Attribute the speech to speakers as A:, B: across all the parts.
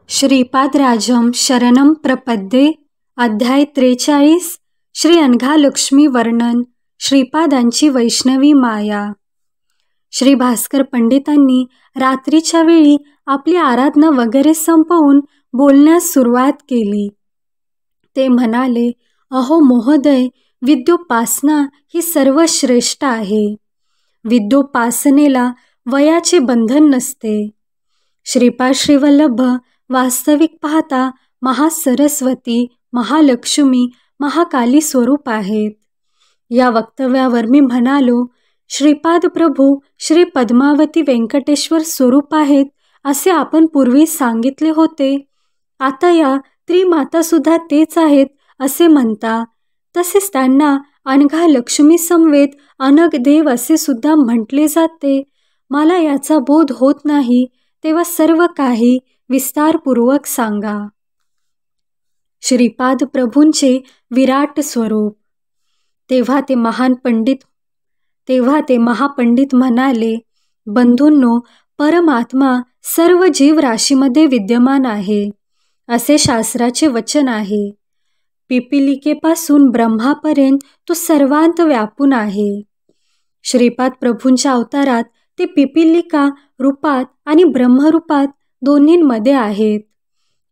A: श्रीपादराजं शरणं प्रपद्ये. अध्याय 43. श्री अनघालक्ष्मी वर्णन. श्रीपादांची वैष्णवी माया. श्री भास्कर पंडितांनी रात्रीच्या वेळी आपली आराधना वगैरे संपवून बोलण्यास सुरुवात केली. ते म्हणाले, अहो महोदय, विद्योपासना ही सर्वश्रेष्ठ आहे. विद्योपासनेला वयाचे बंधन नसते. श्रीपाद श्रीवल्लभ वास्तविक पाहता महासरस्वती, महालक्ष्मी, महाकाली स्वरूप आहेत. या वक्तव्यावर मी म्हणालो, श्रीपाद प्रभू श्री पद्मावती व्यंकटेश्वर स्वरूप आहेत असे आपण पूर्वी सांगितले होते. आता या त्रिमातासुद्धा तेच आहेत असे म्हणता. तसेच त्यांना अनघा लक्ष्मी समवेत अनग देव असे सुद्धा म्हटले जाते. मला याचा बोध होत नाही, तेव्हा सर्व काही विस्तारपूर्वक सांगा. श्रीपाद प्रभूंचे विराट स्वरूप. तेव्हा ते महापंडित म्हणाले, बंधूंनो, परमात्मा सर्व जीवराशीमध्ये विद्यमान आहे असे शास्त्राचे वचन आहे. पिपिलिकेपासून ब्रह्मापर्यंत तो सर्वांत व्यापून आहे. श्रीपाद प्रभूंच्या अवतारात ते पिपिलिका रूपात आणि ब्रह्मरूपात दोन्हींमध्ये आहेत.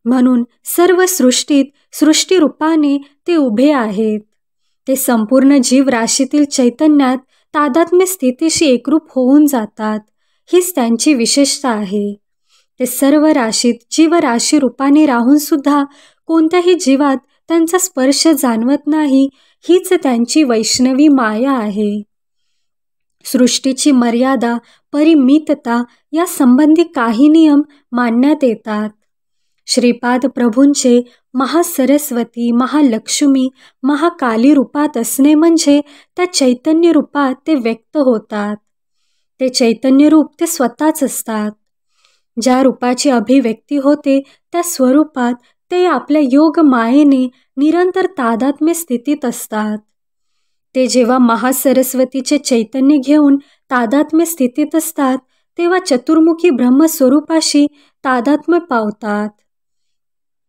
A: म्हणून सर्व सृष्टीत सृष्टीरूपाने ते उभे आहेत. ते संपूर्ण जीवराशीतील चैतन्यात तादात्म्य स्थितीशी एकरूप होऊन जातात. हीच त्यांची विशेषता आहे. ते सर्व राशीत जीवराशी रूपाने राहून सुद्धा कोणत्याही जीवात त्यांचा स्पर्श जाणवत नाही. हीच त्यांची वैष्णवी माया आहे. सृष्टीची मर्यादा, परिमितता या संबंधी काही नियम मांडण्यात येतात. श्रीपाद प्रभूंचे महासरस्वती, महालक्ष्मी, महाकाली रूपात असणे म्हणजे त्या चैतन्य रूपात ते व्यक्त होतात. ते चैतन्य रूप ते स्वतःच असतात. ज्या रूपाची अभिव्यक्ती होते त्या स्वरूपात ते आपल्या योग मायेने निरंतर तादात्म्य स्थितीत असतात. ते जेव्हा महासरस्वतीचे चैतन्य घेऊन तादात्म्य स्थितीत असतात तेव्हा चतुर्मुखी ब्रह्मस्वरूपाशी तादात्म्य पावतात.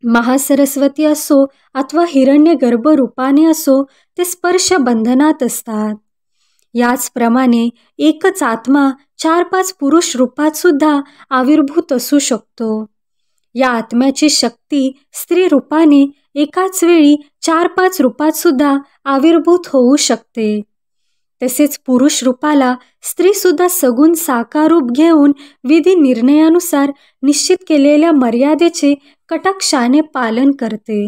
A: महासरस्वती असो अथवा हिरण्यगर्भ रूपाने असो, ते स्पर्श बंधनात असतात. याचप्रमाणे एकच आत्मा 4-5 पुरुष रूपात सुद्धा आविर्भूत असू शकतो. या आत्म्याची शक्ती स्त्री रूपाने एकाच वेळी 4-5 रूपात सुद्धा आविर्भूत होऊ शकते. तसेच पुरुष रूपाला स्त्री सुद्धा सगुण साकार रूप घेऊन विधी निर्णयानुसार निश्चित केलेल्या मर्यादेचे कटाक्षाने पालन करते.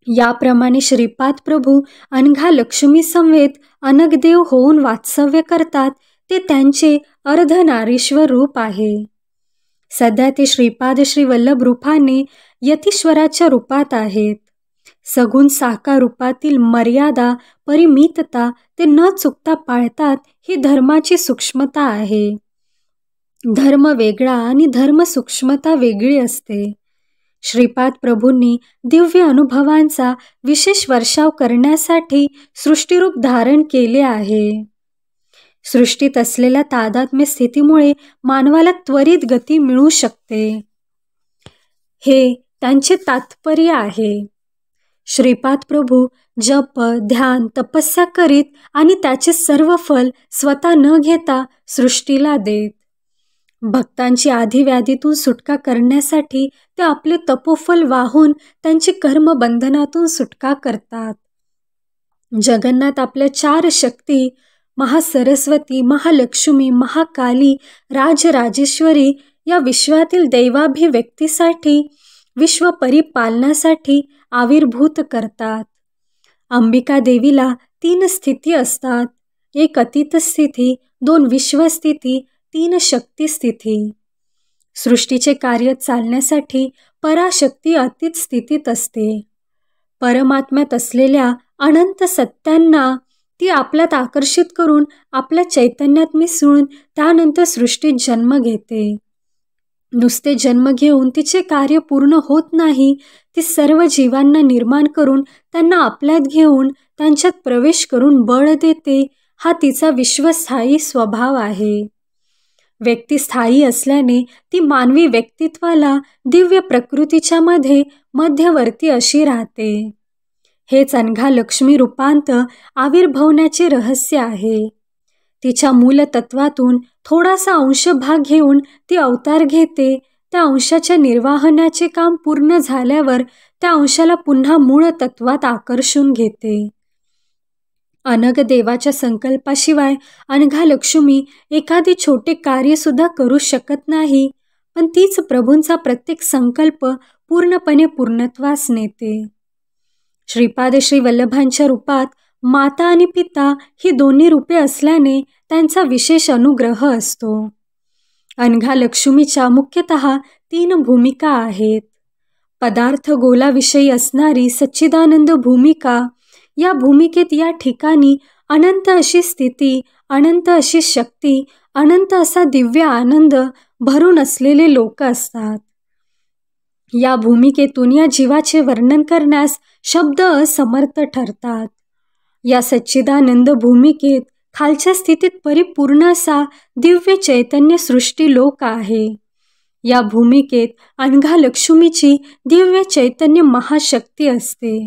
A: याप्रमाणे श्रीपाद प्रभू अनघा लक्ष्मी समवेत अनगदेव होऊन वात्सव्य करतात. ते त्यांचे अर्धनारीश्वर रूप आहे. सध्या ते श्रीपाद श्रीवल्लभ रूपाने यतीश्वराच्या रूपात आहेत. सगुण साकार रूपातील मर्यादा, परिमितता ते न चुकता पाळतात. ही धर्माची सूक्ष्मता आहे. धर्म वेगळा आणि धर्म सूक्ष्मता वेगळी असते. श्रीपाद प्रभूंनी दिव्य अनुभवांचा विशेष वर्षाव करण्यासाठी सृष्टीरूप धारण केले आहे. सृष्टीत असलेल्या तादात्म्य स्थितीमुळे मानवाला त्वरित गती मिळू शकते. हे त्यांचे तात्पर्य आहे. श्रीपाद प्रभू जप, ध्यान, तपस्या करीत आणि त्याचे सर्व फल स्वतः न घेता सृष्टीला देत. भक्तांची आधिव्याधीतून सुटका करण्यासाठी ते आपले तपोफल वाहून त्यांची कर्मबंधनातून सुटका करतात. जगन्नाथ आपल्या 4 शक्ती महासरस्वती, महालक्ष्मी, महाकाली, राजराजेश्वरी या विश्वातील दैवाभिव्यक्तीसाठी, विश्व परिपालनासाठी आविर्भूत करतात. अंबिका देवीला 3 स्थिती असतात. 1 अतीत स्थिती, 2 विश्वस्थिती, 3 शक्ती स्थिती. सृष्टीचे कार्य चालण्यासाठी पराशक्ती अतीत स्थितीत असते. परमात्म्यात असलेल्या अनंत सत्यांना ती आपल्यात आकर्षित करून आपल्या चैतन्यात मिसळून त्यानंतर सृष्टीत जन्म घेते. नुसते जन्म घेऊन तिचे कार्य पूर्ण होत नाही. ती सर्व जीवांना निर्माण करून त्यांना आपल्यात घेऊन त्यांच्यात प्रवेश करून बळ देते. हा तिचा विश्वस्थायी स्वभाव आहे. व्यक्ती स्थायी असल्याने ती मानवी व्यक्तित्वाला दिव्य प्रकृतीच्या मध्ये मध्यवर्ती अशी राहते. हेच अनघा लक्ष्मी रूपांत आविर्भवण्याचे रहस्य आहे. तिच्या मूलतत्वातून थोडासा अंशभाग घेऊन ती अवतार घेते. त्या अंशाच्या निर्वाहनाचे काम पूर्ण झाल्यावर त्या अंशाला पुन्हा मूळ तत्वात आकर्षून घेते. अनग देवाच्या संकल्पाशिवाय अनघा लक्ष्मी एखादी छोटे कार्य सुद्धा करू शकत नाही, पण तीच प्रभूंचा प्रत्येक संकल्प पूर्णपणे पूर्णत्वास नेते. श्रीपाद श्री वल्लभांच्या रूपात माता आणि पिता ही दोन्ही रूपे असल्याने त्यांचा विशेष अनुग्रह असतो. अनघा लक्ष्मीच्या मुख्यतः 3 भूमिका आहेत. पदार्थ गोलाविषयी असणारी सच्चिदानंद भूमिका. या भूमिकेत या ठिकाणी अनंत अशी स्थिती, अनंत अशी शक्ती, अनंत असा दिव्य आनंद भरून असलेले लोक असतात. या भूमिकेतून या जीवाचे वर्णन करण्यास शब्द असमर्थ ठरतात. या सच्चिदानंद भूमिकेत खालच्या स्थितीत परिपूर्ण असा दिव्य चैतन्य सृष्टी लोक आहे. या भूमिकेत अनघा लक्ष्मीची दिव्य चैतन्य महाशक्ती असते.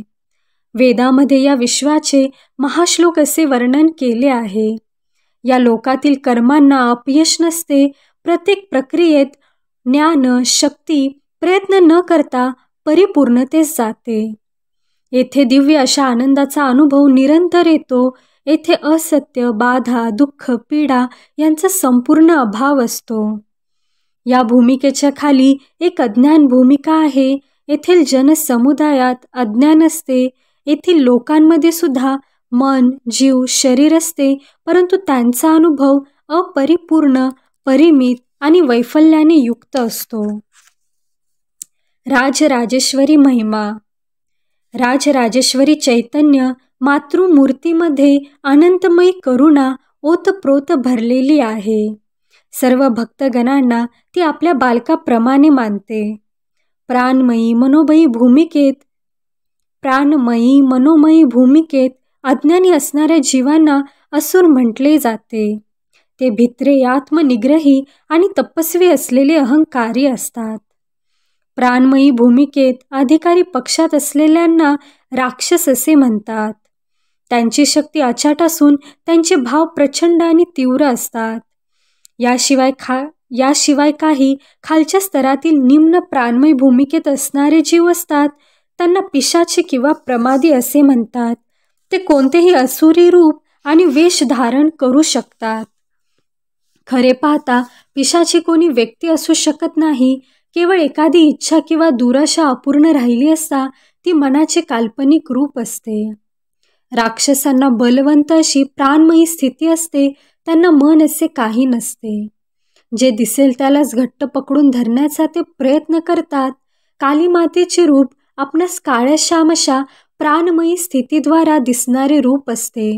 A: वेदामध्ये या विश्वाचे महाश्लोक असे वर्णन केले आहे. या लोकातील कर्मांना अपयश नसते. प्रत्येक प्रक्रियेत ज्ञान, शक्ती प्रयत्न न करता परिपूर्णतेस जाते. येथे दिव्य अशा आनंदाचा अनुभव निरंतर येतो. येथे असत्य, बाधा, दुःख, पीडा यांचा संपूर्ण अभाव असतो. या भूमिकेच्या खाली एक अज्ञान भूमिका आहे. येथील जनसमुदायात अज्ञान असते. येथील लोकांमध्ये सुद्धा मन, जीव, शरीर असते, परंतु त्यांचा अनुभव अपरिपूर्ण, परिमित आणि वैफल्याने युक्त असतो. राजराजेश्वरी महिमा. राजराजेश्वरी चैतन्य मातृमूर्तीमध्ये अनंतमयी करुणा ओतप्रोत भरलेली आहे. सर्व भक्तगणांना ती आपल्या बालकाप्रमाणे मानते. प्राणमयी मनोमयी भूमिकेत अज्ञानी असणाऱ्या जीवांना असुर म्हटले जाते. ते भित्रे, आत्मनिग्रही आणि तपस्वी असलेले अहंकारी असतात. प्राणमयी भूमिकेत अधिकारी पक्षात असलेल्यांना राक्षस असे म्हणतात. त्यांची शक्ती अचाट असून त्यांचे भाव प्रचंड आणि तीव्र असतात. याशिवाय काही खालच्या स्तरातील निम्न प्राणमय भूमिकेत असणारे जीव असतात. त्यांना पिशाची किंवा प्रमादी असे म्हणतात. ते कोणतेही असुरी रूप आणि वेश धारण करू शकतात. खरे पाहता पिशाची कोणी व्यक्ती असू शकत नाही. केवळ एखादी इच्छा किंवा दुराशा अपूर्ण राहिली असता ती मनाचे काल्पनिक रूप असते. राक्षसांना बलवंत अशी प्राणमयी स्थिती असते. त्यांना मन असे काही नसते. जे दिसेल त्यालाच घट्ट पकडून धरण्याचा ते प्रयत्न करतात. काली मातेचे रूप आपणास काळ्या श्याम अशा प्राणमयी स्थितीद्वारा दिसणारे रूप असते.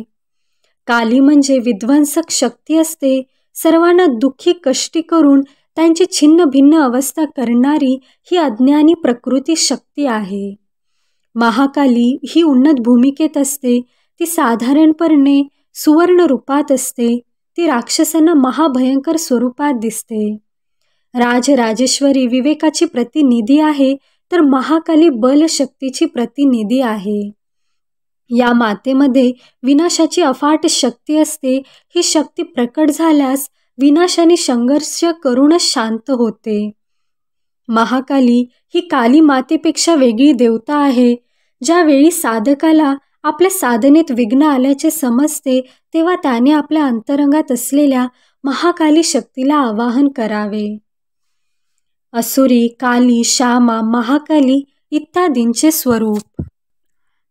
A: काली म्हणजे विध्वंसक शक्ती असते. सर्वांना दुःखी कष्टी करून त्यांची छिन्न भिन्न अवस्था करणारी ही अज्ञानी प्रकृती शक्ती आहे. महाकाली ही उन्नत भूमिकेत असते. ती साधारणपणे सुवर्ण रूपात असते. ती राक्षसांना महाभयंकर स्वरूपात दिसते. राजराजेश्वरी विवेकाची प्रतिनिधी आहे, तर महाकाली बलशक्तीची प्रतिनिधी आहे. या मातेमध्ये विनाशाची अफाट शक्ती असते. ही शक्ती प्रकट झाल्यास विनाशाने संघर्ष करूनच शांत होते. महाकाली ही काली मातेपेक्षा वेगळी देवता आहे. ज्यावेळी साधकाला आपल्या साधनेत विघ्न आल्याचे समजते तेव्हा त्याने आपल्या अंतरंगात असलेल्या महाकाली शक्तीला आवाहन करावे. असुरी, काली, श्यामा, महाकाली इत्यादींचे स्वरूप.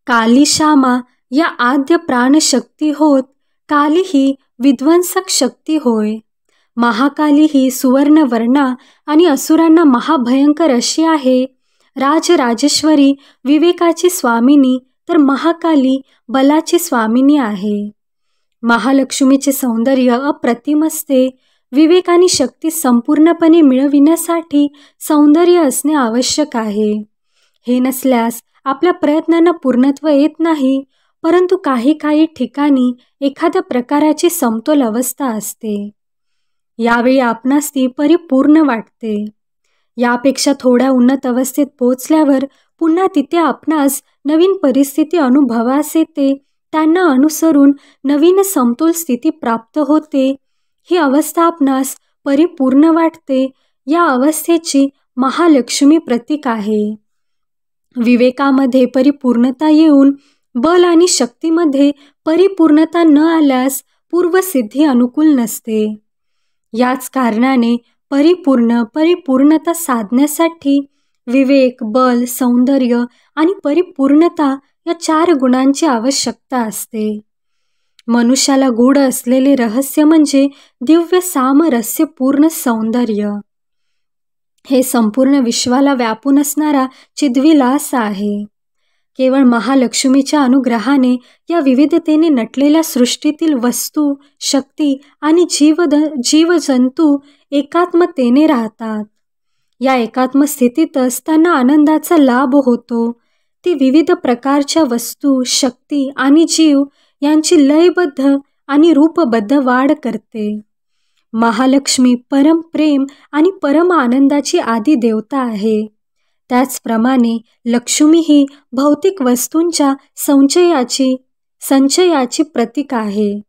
A: काली श्यामा या आद्य प्राणशक्ती होत. काली ही विध्वंसक शक्ती होय. महाकाली ही सुवर्णवर्णा आणि असुरांना महाभयंकर अशी आहे. राजराजेश्वरी विवेकाची स्वामिनी, तर महाकाली बलाची स्वामिनी आहे. महालक्ष्मीचे सौंदर्य अप्रतिम असते. विवेक आणि शक्ती संपूर्णपणे मिळविण्यासाठी सौंदर्य असणे आवश्यक आहे. हे नसल्यास आपल्या प्रयत्नांना पूर्णत्व येत नाही. परंतु काही ठिकाणी एखाद्या प्रकारची समतोल अवस्था असते. यावेळी आपणास ती परिपूर्ण वाटते. यापेक्षा थोड्या उन्नत अवस्थेत पोहोचल्यावर पुन्हा तिथे आपणास नवीन परिस्थिती अनुभवास येते. त्यांना अनुसरून नवीन समतोल स्थिती प्राप्त होते. ही अवस्था आपणास परिपूर्ण वाटते. या अवस्थेची महालक्ष्मी प्रतीक आहे. विवेकामध्ये परिपूर्णता येऊन बल आणि शक्तीमध्ये परिपूर्णता न आल्यास पूर्वसिद्धी अनुकूल नसते. याच कारणाने परिपूर्णता साधण्यासाठी विवेक, बल, सौंदर्य आणि परिपूर्णता या 4 गुणांची आवश्यकता असते. मनुष्याला गूढ असलेले रहस्य म्हणजे दिव्य सामरस्यपूर्ण सौंदर्य. हे संपूर्ण विश्वाला व्यापून असणारा चिद्विलास आहे. केवळ महालक्ष्मीच्या अनुग्रहाने या विविधतेने नटलेल्या सृष्टीतील वस्तू, शक्ती आणि जीवजंतू एकात्मतेने राहतात. या एकात्म स्थितीतच त्यांना आनंदाचा लाभ होतो. ती विविध प्रकारच्या वस्तू, शक्ती आणि जीव यांची लयबद्ध आणि रूपबद्ध वाढ करते. महालक्ष्मी परम प्रेम आणि परम आनंदाची आदी देवता आहे. त्याचप्रमाणे लक्ष्मी ही भौतिक वस्तूंच्या संचयाची प्रतीक आहे.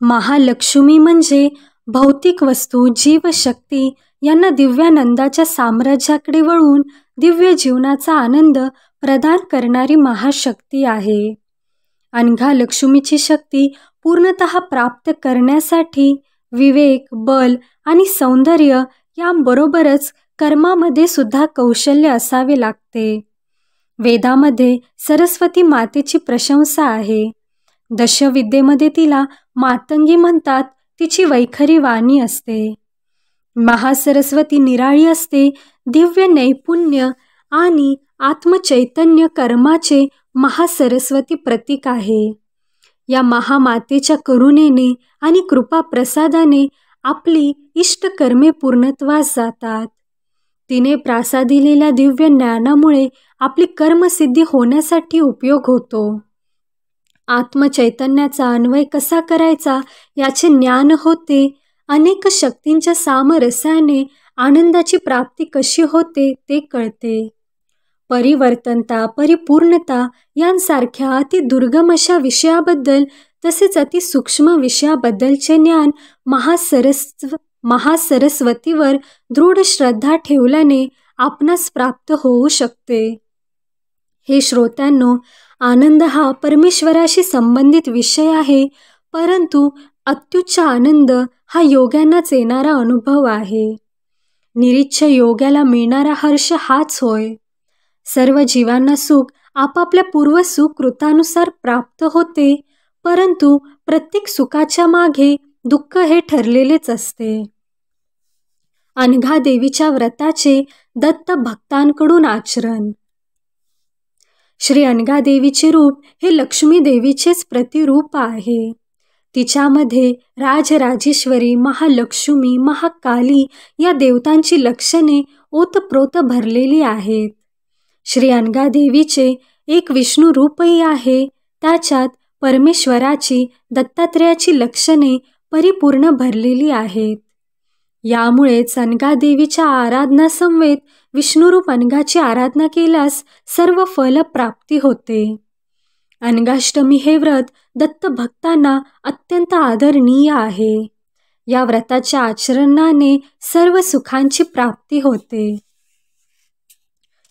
A: महालक्ष्मी म्हणजे भौतिक वस्तू, जीवशक्ती यांना दिव्यानंदाच्या साम्राज्याकडे वळून दिव्य जीवनाचा आनंद प्रदान करणारी महाशक्ती आहे. अनघा लक्ष्मीची शक्ती पूर्णतः प्राप्त करण्यासाठी विवेक, बल आणि सौंदर्य यांबरोबरच कर्मामध्ये सुद्धा कौशल्य असावे लागते. वेदामध्ये सरस्वती मातेची प्रशंसा आहे. दशविद्येमध्ये तिला मातंगी म्हणतात. तिची वैखरी वाणी असते. महासरस्वती निराळी असते. दिव्य नैपुण्य आणि आत्मचैतन्य कर्माचे महासरस्वती प्रतीक आहे. या महामातेच्या करुणेने आणि कृपा प्रसादाने आपली इष्टकर्मे पूर्णत्वास जातात. तिने प्रासादिलेल्या दिव्य ज्ञानामुळे आपली कर्मसिद्धी होण्यासाठी उपयोग होतो. आत्मचैतन्याचा अन्वय कसा करायचा याचे ज्ञान होते. अनेक शक्तींच्या सामरस्याने आनंदाची प्राप्ती कशी होते ते कळते. परिवर्तनता, परिपूर्णता यांसारख्या अति दुर्गम अशा विषयाबद्दल तसेच अति सूक्ष्म विषयाबद्दलचे ज्ञान महासरस्वतीवर दृढ श्रद्धा ठेवल्याने आपणास प्राप्त होऊ शकते. हे श्रोत्यांनो, आनंद हा परमेश्वराशी संबंधित विषय आहे, परंतु अत्युच्च आनंद हा योग्यांनाच येणारा अनुभव आहे. निरीच्छ योग्याला मिळणारा हर्ष हाच होय. सर्व जीवांना सुख आपापल्या पूर्व सुकृतानुसार प्राप्त होते, परंतु प्रत्येक सुखाच्या मागे दुःख हे ठरलेलेच असते. अनघा देवीच्या व्रताचे दत्त भक्तांकडून आचरण. श्री अनघा देवीचे रूप हे लक्ष्मी देवीचेच प्रतिरूप आहे. तिच्यामध्ये राजराजेश्वरी, महालक्ष्मी, महाकाली या देवतांची लक्षणे ओतप्रोत भरलेली आहेत. श्री अनघा देवीचे एक विष्णू रूपही आहे. त्याच्यात परमेश्वराची, दत्तात्रेयाची लक्षणे परिपूर्ण भरलेली आहेत. यामुळेच अनघा देवीच्या आराधना समवेत विष्णुरूप अनघाची आराधना केल्यास सर्व फल प्राप्ती होते. अनघाष्टमी हे व्रत दत्त भक्तांना अत्यंत आदरणीय आहे. या व्रताच्या आचरणाने सर्व सुखांची प्राप्ती होते.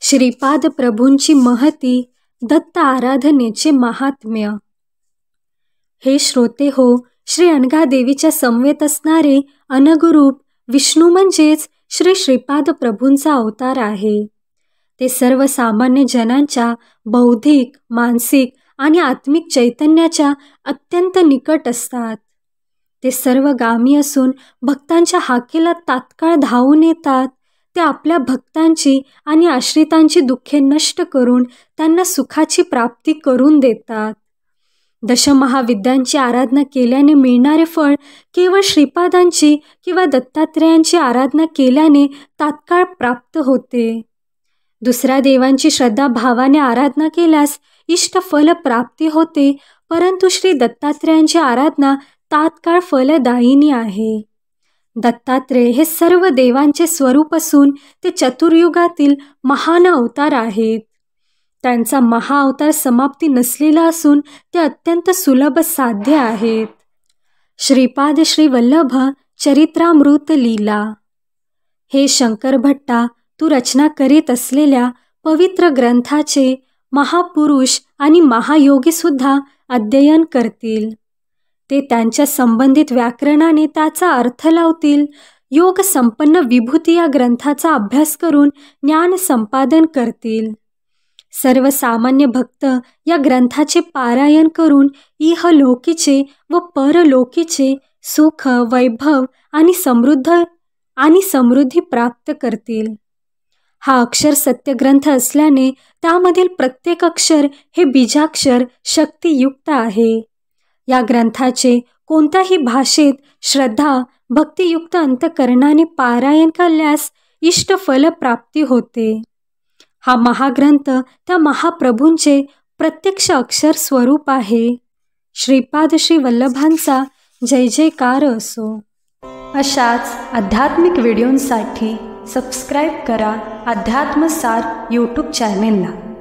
A: श्रीपाद प्रभूंची महती, दत्त आराधनेचे महात्म्य. हे श्रोते हो, श्री अनघा देवीच्या समवेत असणारे अनघरूप विष्णू म्हणजेच श्री श्रीपाद प्रभूंचा अवतार आहे. ते सर्वसामान्य जनांच्या बौद्धिक, मानसिक आणि आत्मिक चैतन्याच्या अत्यंत निकट असतात. ते सर्वगामी असून भक्तांच्या हाकेला तात्काळ धावून येतात. ते आपल्या भक्तांची आणि आश्रितांची दुःखे नष्ट करून त्यांना सुखाची प्राप्ती करून देतात. दशमहाविद्यांची आराधना केल्याने मिळणारे फळ केवळ श्रीपादांची किंवा दत्तात्रेयांची आराधना केल्याने तात्काळ प्राप्त होते. दुसऱ्या देवांची श्रद्धा भावाने आराधना केल्यास इष्ट फल प्राप्ती होते, परंतु श्री दत्तात्रेयांची आराधना तात्काळ फलदायिनी आहे. दत्तात्रेय हे सर्व देवांचे स्वरूप असून ते चतुर्युगातील महान अवतार आहेत. त्यांचा महाअवतार समाप्ती नसलेला असून ते अत्यंत सुलभ साध्य आहेत. श्रीपाद श्री वल्लभ चरित्रामृत लीला. हे शंकर भट्टा, तू रचना करीत असलेल्या पवित्र ग्रंथाचे महापुरुष आणि महायोगी सुद्धा अध्ययन करतील. ते त्यांच्या संबंधित व्याकरणाने त्याचा अर्थ लावतील. योग संपन्न विभूती या ग्रंथाचा अभ्यास करून ज्ञान संपादन करतील. सर्वसामान्य भक्त या ग्रंथाचे पारायण करून इहलोकीचे व परलोकीचे सुख, वैभव आणि समृद्धी प्राप्त करतील. हा अक्षर सत्य ग्रंथ असल्याने त्यामधील प्रत्येक अक्षर हे बीजाक्षर शक्तियुक्त आहे. या ग्रंथाचे कोणत्याही भाषेत श्रद्धा भक्तियुक्त अंतकरणाने पारायण केल्यास इष्टफल प्राप्ती होते. हा महाग्रंथ त्या महाप्रभूंचे प्रत्यक्ष अक्षर स्वरूप आहे. श्रीपाद श्री वल्लभांचा जय जयकार असो. अशाच आध्यात्मिक व्हिडिओंसाठी सबस्क्राईब करा अध्यात्मसार यूट्यूब चॅनेलला.